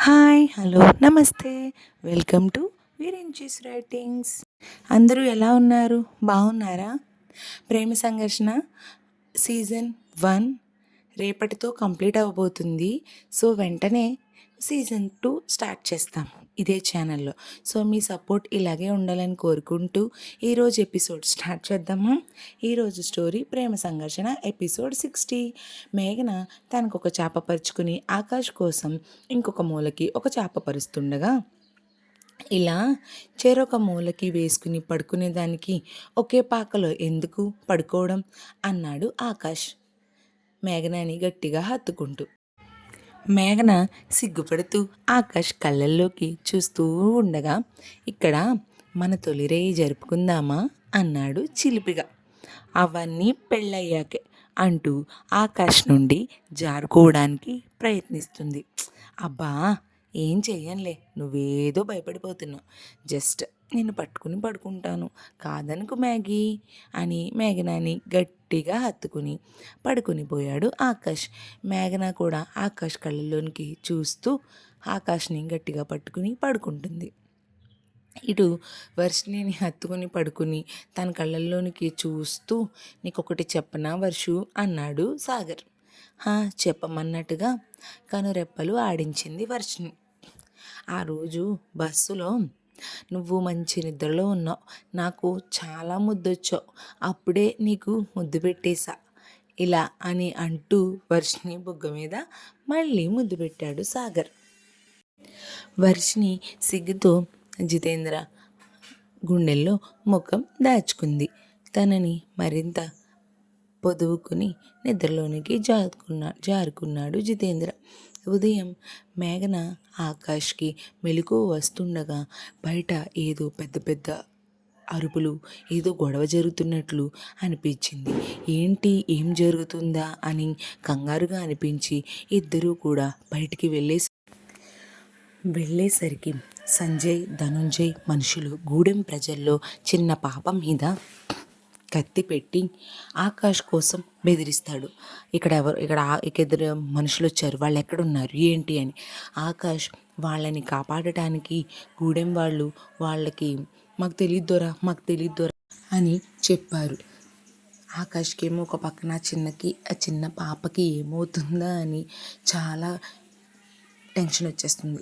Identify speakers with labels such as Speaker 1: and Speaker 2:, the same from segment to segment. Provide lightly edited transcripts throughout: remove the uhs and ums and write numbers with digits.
Speaker 1: Hi hello namaste. Welcome to వీరెంచీస్ writings. అందరూ ఎలా ఉన్నారు? బాగున్నారా? ప్రేమ సంఘర్షణ సీజన్ 1 రేపటితో కంప్లీట్ అవ్వబోతుంది. సో వెంటనే సీజన్ 2 స్టార్ట్ చేస్తాం ఇదే ఛానల్లో. సో మీ సపోర్ట్ ఇలాగే ఉండాలని కోరుకుంటూ ఈరోజు ఎపిసోడ్ స్టార్ట్ చేద్దామా? ఈరోజు స్టోరీ ప్రేమ సంఘర్షణ ఎపిసోడ్ 60. మేఘన తనకు ఒక చేప పరుచుకుని ఆకాష్ కోసం ఇంకొక మూలకి ఒక చేప పరుస్తుండగా, ఇలా చెరొక మూలకి వేసుకుని పడుకునేదానికి ఒకే పాకలో ఎందుకు పడుకోవడం అన్నాడు ఆకాష్ మేఘనని గట్టిగా హత్తుకుంటూ. మేఘన సిగ్గుపడుతూ ఆకాష్ కళ్ళల్లోకి చూస్తూ ఉండగా, ఇక్కడ మన తొలి రేయి జరుపుకుందామా అన్నాడు చిలిపిగా. అవన్నీ పెళ్ళయ్యాకే అంటూ ఆకాష్ నుండి జారుకోవడానికి ప్రయత్నిస్తుంది. అబ్బా, ఏం చెయ్యనులే, నువ్వేదో భయపడిపోతున్నావు, జస్ట్ నిన్ను పట్టుకుని పడుకుంటాను, కాదనుకు మ్యాగీ అని మేఘనాని గట్టిగా హత్తుకుని పడుకుని పోయాడు ఆకాష్. మేఘన కూడా ఆకాష్ కళ్ళల్లోనికి చూస్తూ ఆకాష్ని గట్టిగా పట్టుకుని పడుకుంటుంది. ఇటు వర్షిణిని హత్తుకుని పడుకుని తన కళ్ళల్లోనికి చూస్తూ, నీకొకటి చెప్పనా వర్షు అన్నాడు సాగర్. చెప్పమన్నట్టుగా కనురెప్పలు ఆడించింది వర్షిణి. ఆ రోజు బస్సులో నువ్వు మంచి నిద్రలో ఉన్నావు, నాకు చాలా ముద్దొచ్చావు, అప్పుడే నీకు ముద్దు పెట్టేశా ఇలా అని అంటూ వర్షిణి బుగ్గ మీద మళ్ళీ ముద్దు పెట్టాడు సాగర్. వర్షిణి సిగ్గుతో జితేంద్ర గుండెల్లో ముఖం దాచుకుంది. తనని మరింత పొదువుకుని నిద్రలోనికి జారుకున్నాడు జితేంద్ర. ఉదయం మేఘన ఆకాష్కి మెలకువ వస్తుండగా బయట ఏదో పెద్ద పెద్ద అరుపులు, ఏదో గొడవ జరుగుతున్నట్లు అనిపించింది. ఏంటి, ఏం జరుగుతుందా అని కంగారుగా అనిపించి ఇద్దరూ కూడా బయటికి వెళ్ళేసరికి సంజయ్, ధనుంజయ్ మనుషులు గూడెం ప్రజల్లో చిన్న పాప మీద కత్తి పెట్టి ఆకాష్ కోసం బెదిరిస్తాడు. ఇద్దరు మనుషులు వచ్చారు, వాళ్ళు ఎక్కడున్నారు ఏంటి అని. ఆకాష్ వాళ్ళని కాపాడటానికి గూడెం వాళ్ళకి మాకు తెలియద్దోరా అని చెప్పారు. ఆకాష్కి ఏమో ఒక పక్కన ఆ చిన్న పాపకి ఏమవుతుందా అని చాలా టెన్షన్ వచ్చేస్తుంది.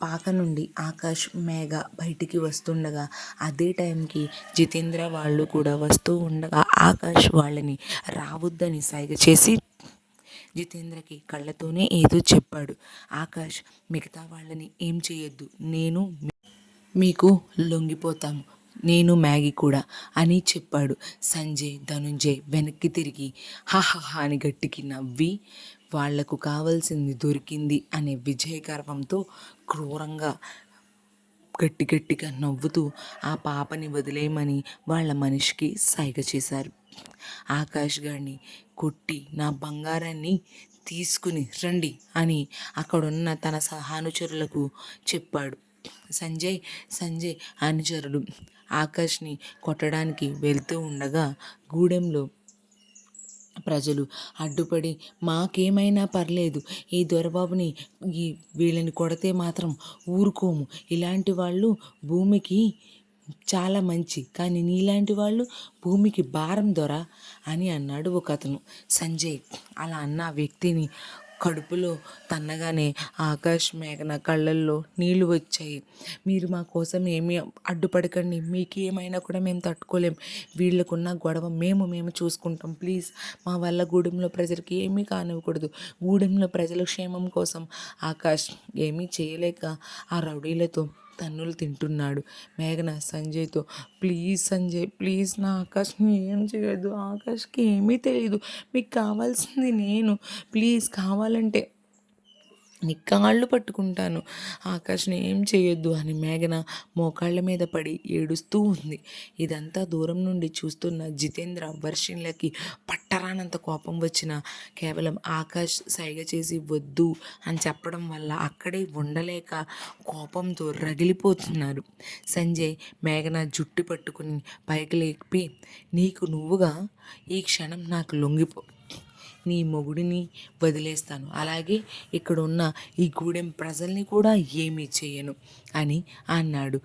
Speaker 1: పాక నుండి ఆకాష్, మేఘ బయటికి వస్తుండగా అదే టైంకి జితేంద్ర వాళ్ళు కూడా వస్తూ ఉండగా ఆకాష్ వాళ్ళని రావద్దని సైగ చేసి జితేంద్రకి కళ్ళతోనే ఏదో చెప్పాడు. ఆకాష్, మిగతా వాళ్ళని ఏం చేయొద్దు, నేను మీకు లొంగిపోతాము, నేను మ్యాగీ కూడా అని చెప్పాడు. సంజయ్, ధనుంజయ్ వెనక్కి తిరిగి హాహాహా అని గట్టికి నవ్వి వాళ్లకు కావాల్సింది దొరికింది అనే విజయ గర్వంతో క్రూరంగా గట్టిగా నవ్వుతూ ఆ పాపని వదిలేయమని వాళ్ళ మనిషికి సైగ చేశారు. ఆకాష్ గారిని కొట్టి నా బంగారాన్ని తీసుకుని రండి అని అక్కడున్న తన సహానుచరులకు చెప్పాడు. సంజయ్ అనుచరుడు ఆకాష్ని కొట్టడానికి వెళ్తూ ఉండగా గూడెంలో ప్రజలు అడ్డుపడి మాకేమైనా పర్లేదు, ఈ దొరబాబుని వీళ్ళని కొడితే మాత్రం ఊరుకోము, ఇలాంటి వాళ్ళు భూమికి చాలా మంచి, కానీ నీలాంటి వాళ్ళు భూమికి భారం దొర అని అన్నాడు ఒక అతను. సంజయ్ అలా అన్న వ్యక్తిని కడుపులో తన్నగానే ఆకాష్, మేఘన కళ్ళల్లో నీళ్లు వచ్చాయి. మీరు మా కోసం ఏమీ అడ్డుపడకండి, మీకు ఏమైనా కూడా మేము తట్టుకోలేం, వీళ్ళకున్న గొడవ మేము చూసుకుంటాం, ప్లీజ్ మా వల్ల గూడెంలో ప్రజలకి ఏమీ కానివ్వకూడదు, గూడెంలో ప్రజల క్షేమం కోసం. ఆకాష్ ఏమీ చేయలేక ఆ రౌడీలతో తన్నులు తింటున్నాడు. మేఘన సంజయ్తో, ప్లీజ్ సంజయ్, ప్లీజ్ నా ఆకాష్ని ఏం చేయొద్దు, ఆకాష్కి ఏమీ తెలియదు, మీకు కావాల్సింది నేను, ప్లీజ్ కావాలంటే నీ కాళ్ళు పట్టుకుంటాను, ఆకాష్ని ఏం చేయొద్దు అని మేఘన మోకాళ్ళ మీద పడి ఏడుస్తూ ఉంది. ఇదంతా దూరం నుండి చూస్తున్న జితేంద్ర, వర్షిణ్లకి పట్టరానంత కోపం వచ్చిన కేవలం ఆకాష్ సైగ చేసి వద్దు అని చెప్పడం వల్ల అక్కడే ఉండలేక కోపంతో రగిలిపోతున్నారు. సంజయ్ మేఘన జుట్టు పట్టుకుని పైకి లేపి, నీకు నువ్వుగా ఈ క్షణం నాకు లొంగిపో, నీ మొగుడిని వదిలేస్తాను, అలాగే ఇక్కడ ఉన్న ఈ గూడెం ప్రజల్ని కూడా ఏమీ చేయను అని అన్నాడు.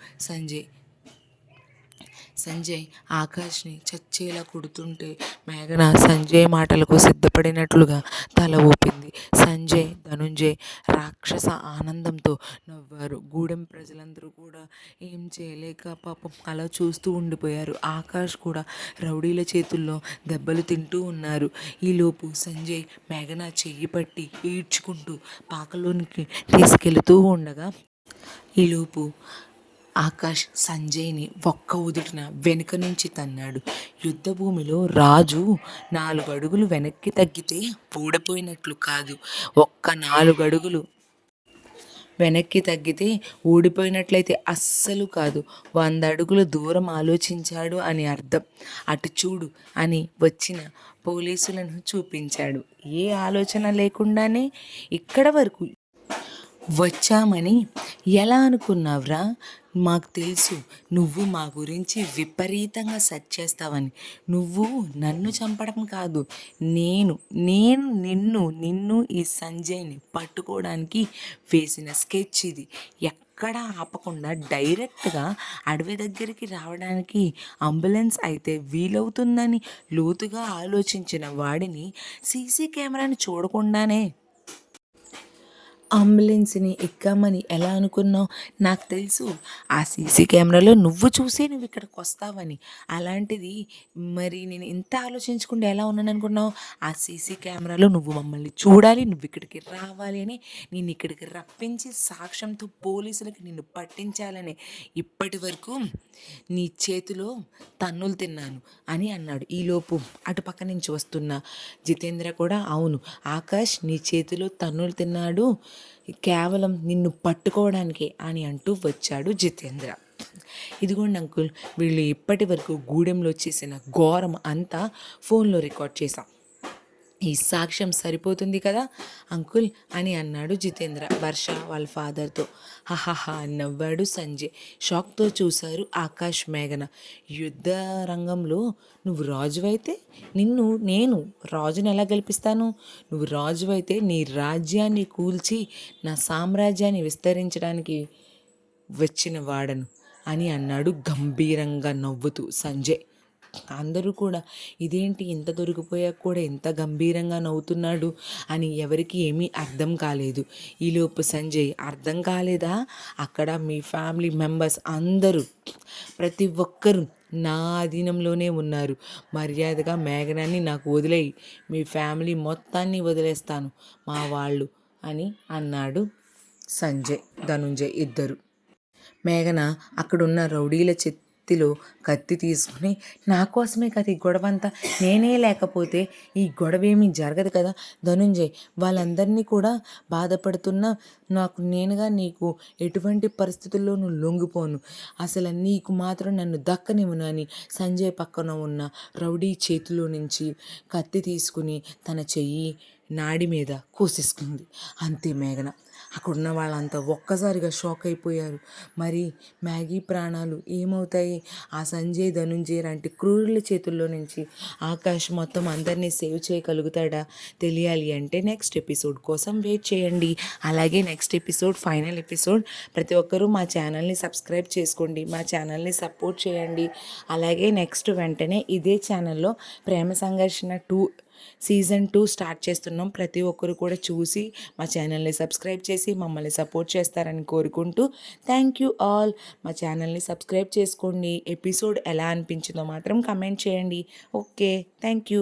Speaker 1: సంజయ్ ఆకాష్ని చచ్చేలా కొడుతుంటే మేఘన సంజయ్ మాటలకు సిద్ధపడినట్లుగా తల ఊపింది. సంజయ్, ధనుంజయ్ రాక్షస ఆనందంతో నవ్వారు. గూడెం ప్రజలందరూ కూడా ఏం చేయలేక పాపం అలా చూస్తూ ఉండిపోయారు. ఆకాష్ కూడా రౌడీల చేతుల్లో దెబ్బలు తింటూ ఉన్నారు. ఈలోపు సంజయ్ మేఘన చెయ్యి పట్టి ఈడ్చుకుంటూ పాకలోనికి తీసుకెళ్తూ ఉండగా ఈలోపు ఆకాష్ సంజయ్ని ఒక్క ఉదుటిన వెనుక నుంచి తన్నాడు. యుద్ధభూమిలో రాజు 4 అడుగులు వెనక్కి తగ్గితే ఓడిపోయినట్లు కాదు, ఒక్క 4 అడుగులు వెనక్కి తగ్గితే ఓడిపోయినట్లయితే అస్సలు కాదు. 100 అడుగుల దూరం ఆలోచించాడు అని అర్థం. అటు చూడు అని వచ్చిన పోలీసులను చూపించాడు. ఏ ఆలోచన లేకుండానే ఇక్కడ వరకు వచ్చామని ఎలా అనుకున్నావురా? మాకు తెలుసు నువ్వు మా గురించి విపరీతంగా సెర్చ్ చేస్తావని. నువ్వు నన్ను చంపడం కాదు, నేను నిన్ను ఈ సంజయ్ని పట్టుకోవడానికి వేసిన స్కెచ్ ఇది. ఎక్కడా ఆపకుండా డైరెక్ట్గా అడవి దగ్గరికి రావడానికి అంబులెన్స్ అయితే వీలవుతుందని లోతుగా ఆలోచించిన వాడిని సీసీ కెమెరాని చూడకుండానే అంబులెన్స్ని ఎక్కామని ఎలా అనుకున్నావు? నాకు తెలుసు ఆ సీసీ కెమెరాలో నువ్వు చూసి నువ్వు ఇక్కడికి వస్తావని. అలాంటిది మరి నేను ఇంత ఆలోచించకుండా ఎలా ఉన్నాను అనుకున్నావు? ఆ సీసీ కెమెరాలో నువ్వు మమ్మల్ని చూడాలి, నువ్వు ఇక్కడికి రావాలి అని నేను ఇక్కడికి రప్పించి సాక్ష్యంతో పోలీసులకి నిన్ను పట్టించాలని ఇప్పటి వరకు నీ చేతిలో తన్నులు తిన్నాను అని అన్నాడు. ఈలోపు అటుపక్క నుంచి వస్తున్న జితేంద్ర కూడా అవును ఆకాష్ నీ చేతిలో తన్నులు తిన్నాడు కేవలం నిన్ను పట్టుకోవడానికే అని అంటూ వచ్చాడు జితేంద్ర. ఇదిగోండి అంకుల్, వీళ్ళు ఇప్పటి వరకు గూడెంలో చేసిన ఘోరం అంతా ఫోన్లో రికార్డ్ చేశాం. ఈ సాక్ష్యం సరిపోతుంది కదా అంకుల్ అని అన్నాడు జితేంద్ర వర్ష వాళ్ళ ఫాదర్తో. హహహా నవ్వాడు సంజయ్. షాక్తో చూశారు ఆకాష్, మేఘన. యుద్ధ రంగంలో నువ్వు రాజువైతే నేను రాజుని ఎలా గెలిపిస్తాను? నువ్వు రాజువైతే నీ రాజ్యాన్ని కూల్చి నా సామ్రాజ్యాన్ని విస్తరించడానికి వచ్చిన వాడను అని అన్నాడు గంభీరంగా నవ్వుతూ సంజయ్. అందరూ కూడా ఇదేంటి ఇంత దొరికిపోయాక కూడా ఇంత గంభీరంగా నవ్వుతున్నాడు అని ఎవరికి ఏమీ అర్థం కాలేదు. ఈలోపు సంజయ్ అర్థం కాలేదా? అక్కడ మీ ఫ్యామిలీ మెంబర్స్ అందరూ ప్రతి ఒక్కరూ నా అధీనంలోనే ఉన్నారు. మర్యాదగా మేఘనాన్ని నాకు వదిలేయి, మీ ఫ్యామిలీ మొత్తాన్ని వదిలేస్తాను మా వాళ్ళు అని అన్నాడు సంజయ్, ధనుంజయ్ ఇద్దరు. మేఘన అక్కడున్న రౌడీల చేతిలో కత్తి తీసుకుని నా కోసమే కదా ఈ గొడవ అంతా, నేనే లేకపోతే ఈ గొడవ ఏమీ జరగదు కదా ధనుంజయ్, వాళ్ళందరినీ కూడా బాధపడుతున్నా నాకు నేనుగా నీకు ఎటువంటి పరిస్థితుల్లోనూ లొంగిపోను, అసలు నీకు మాత్రం నన్ను దక్కనివ్వను అని సంజయ్ పక్కన ఉన్న రౌడీ చేతిలో నుంచి కత్తి తీసుకుని తన చెయ్యి నాడి మీద కోసేసుకుంది. అంతే మేఘన. అక్కడున్న వాళ్ళంతా ఒక్కసారిగా షాక్ అయిపోయారు. మరి మ్యాగీ ప్రాణాలు ఏమవుతాయి? ఆ సంజయ్, ధనుంజయ్ లాంటి క్రూరుల చేతుల్లో నుంచి ఆకాష్ మొత్తం అందరినీ సేవ్ చేయగలుగుతాడా? తెలియాలి అంటే నెక్స్ట్ ఎపిసోడ్ కోసం వెయిట్ చేయండి. అలాగే నెక్స్ట్ ఎపిసోడ్, ఫైనల్ ఎపిసోడ్ ప్రతి ఒక్కరూ మా ఛానల్ని సబ్స్క్రైబ్ చేసుకోండి, మా ఛానల్ని సపోర్ట్ చేయండి. అలాగే నెక్స్ట్ వెంటనే ఇదే ఛానల్లో ప్రేమ సంఘర్షణ 2 సీజన్ 2 స్టార్ట్ చేస్తున్నాం. ప్రతి ఒక్కరు కూడా చూసి మా ఛానల్ని సబ్స్క్రైబ్ చేసి మమ్మల్ని సపోర్ట్ చేస్తారని కోరుకుంటూ థ్యాంక్ యూ ఆల్. మా ఛానల్ని సబ్స్క్రైబ్ చేసుకోండి. ఎపిసోడ్ ఎలా అనిపించిందో మాత్రం కమెంట్ చేయండి. Okay, thank you.